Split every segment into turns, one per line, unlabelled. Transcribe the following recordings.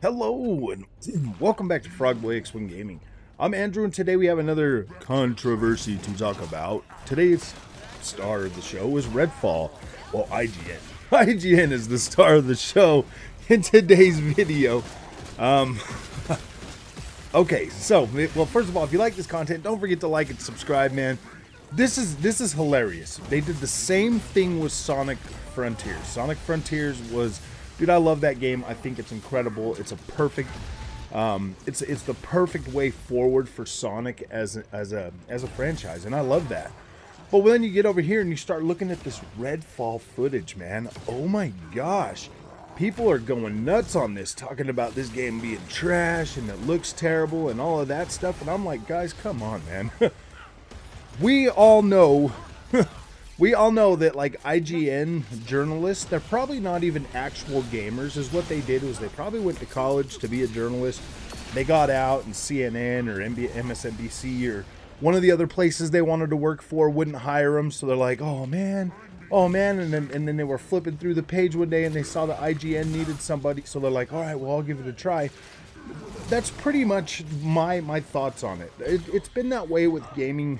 Hello and welcome back to Frogboy X-Wing Gaming. I'm Andrew and today we have another controversy to talk about. Today's star of the show is Redfall. Well, IGN. IGN is the star of the show in today's video. Okay, so, well, first of all, if you like this content, don't forget to like and subscribe, man. This is hilarious. They did the same thing with Sonic Frontiers. Sonic Frontiers was, dude, I love that game. I think it's incredible. It's a perfect, it's the perfect way forward for Sonic as a franchise, and I love that. But then you get over here and you start looking at this Redfall footage, man. Oh my gosh. People are going nuts on this, talking about this game being trash and it looks terrible and all of that stuff. And I'm like, guys, come on, man. We all know, that like IGN journalists, they're probably not even actual gamers. Is what they did was they probably went to college to be a journalist. They got out and CNN or MSNBC or one of the other places they wanted to work for wouldn't hire them. So they're like, oh man. And then they were flipping through the page one day and they saw that IGN needed somebody. So they're like, all right, well, I'll give it a try. That's pretty much my thoughts on it. It's been that way with gaming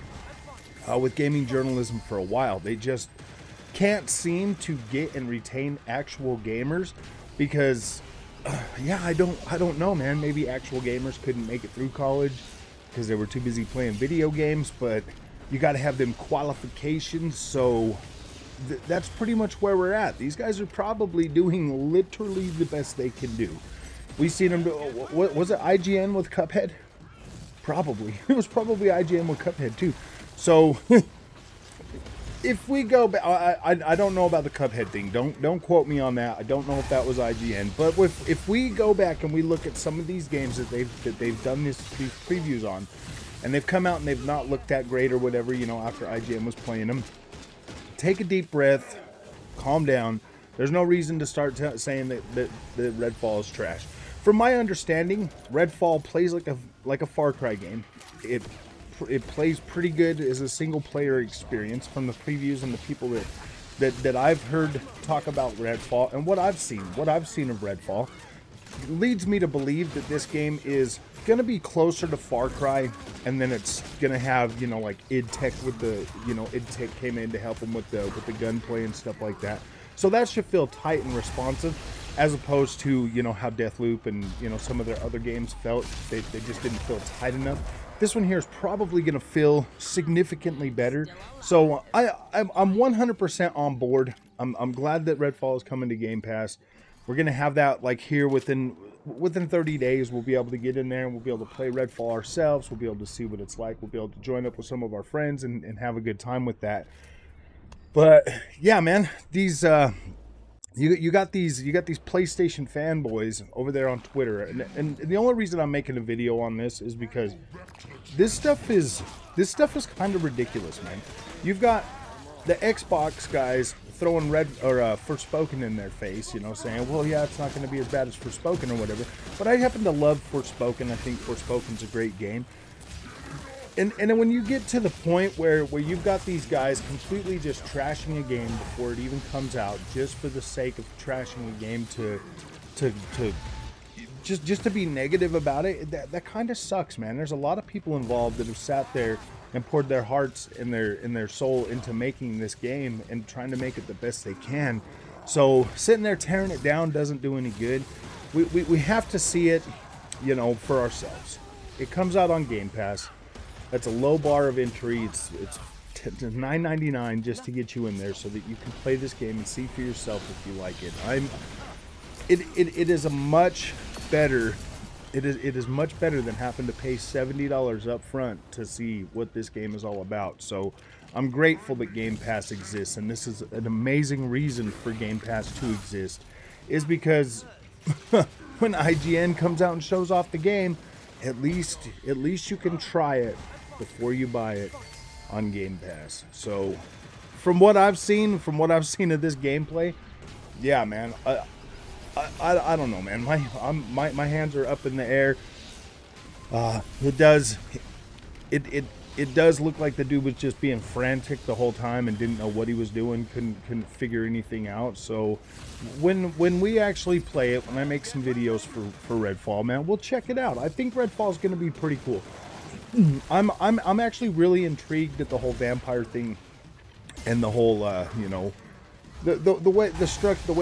journalism for a while. They just can't seem to get and retain actual gamers because, yeah, I don't know, man. Maybe actual gamers couldn't make it through college because they were too busy playing video games, but you got to have them qualifications, so that's pretty much where we're at. These guys are probably doing literally the best they can do. We've seen them do, what was it, IGN with Cuphead? Probably. It was probably IGN with Cuphead too. So if we go back, I don't know about the Cuphead thing. Don't quote me on that. I don't know if that was IGN. But if we go back and we look at some of these games that they've done these previews on, and they've come out and they've not looked that great or whatever, you know, after IGN was playing them, take a deep breath, calm down. There's no reason to start saying that Redfall is trash. From my understanding, Redfall plays like a Far Cry game. It plays pretty good as a single player experience from the previews and the people that I've heard talk about Redfall and what I've seen of Redfall leads me to believe that this game is going to be closer to Far Cry, and then it's going to have, you know, like id Tech with the, you know, id Tech came in to help them with the gunplay and stuff like that. So that should feel tight and responsive, as opposed to, you know, how Deathloop and, you know, some of their other games felt. They just didn't feel tight enough. This one here is probably going to feel significantly better. So I'm 100% on board. I'm glad that Redfall is coming to Game Pass. We're going to have that like here within 30 days. We'll be able to get in there and we'll be able to play Redfall ourselves. We'll be able to see what it's like. We'll be able to join up with some of our friends and have a good time with that. But yeah, man, these you got these PlayStation fanboys over there on Twitter, and the only reason I'm making a video on this is because this stuff is kind of ridiculous, man. You've got the Xbox guys throwing Forspoken in their face, you know, saying, well, yeah, it's not going to be as bad as Forspoken or whatever. But I happen to love Forspoken. I think Forspoken's a great game. And then when you get to the point where you've got these guys completely just trashing a game before it even comes out, just for the sake of trashing a game just to be negative about it, that kind of sucks, man. There's a lot of people involved that have sat there and poured their hearts and their soul into making this game and trying to make it the best they can. So sitting there tearing it down doesn't do any good. We have to see it, you know, for ourselves. It comes out on Game Pass. That's a low bar of entry. It's $9.99 just to get you in there so that you can play this game and see for yourself if you like it. It is a much better. It is much better than having to pay $70 up front to see what this game is all about. So I'm grateful that Game Pass exists, and this is an amazing reason for Game Pass to exist, is because when IGN comes out and shows off the game, at least you can try it before you buy it on Game Pass. So from what I've seen of this gameplay, yeah, man, I don't know, man. My hands are up in the air. it does look like the dude was just being frantic the whole time and didn't know what he was doing, couldn't figure anything out. So when we actually play it, when I make some videos for Redfall, man, we'll check it out. I think Redfall is going to be pretty cool. I'm actually really intrigued at the whole vampire thing and the whole you know, the way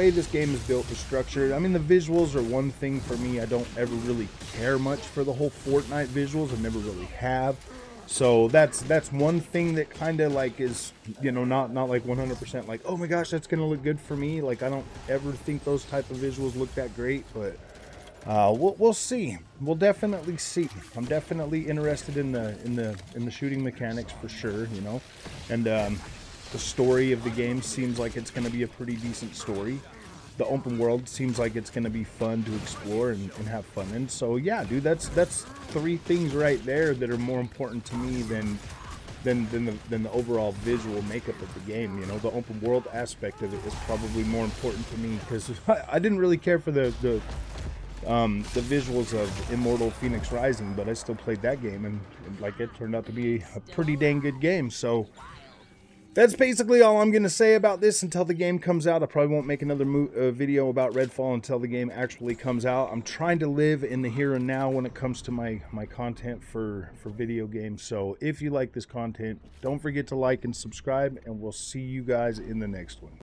this game is built, the structure. I mean, the visuals are one thing for me. I don't ever really care much for the whole Fortnite visuals. I never really have. So that's one thing that kind of like is, you know, not like 100% like, oh my gosh, that's gonna look good for me. Like, I don't ever think those type of visuals look that great, but we'll see. We'll definitely see. I'm definitely interested in the shooting mechanics for sure, you know, and the story of the game seems like it's going to be a pretty decent story. The open world seems like it's going to be fun to explore and have fun in. So yeah, dude, that's three things right there that are more important to me than the overall visual makeup of the game. You know, the open world aspect of it is probably more important to me, because I didn't really care for the visuals of Immortal Phoenix Rising, but I still played that game, and like, it turned out to be a pretty dang good game. So that's basically all I'm going to say about this until the game comes out. I probably won't make another video about Redfall until the game actually comes out. I'm trying to live in the here and now when it comes to my content for video games. So if you like this content, don't forget to like and subscribe, and we'll see you guys in the next one.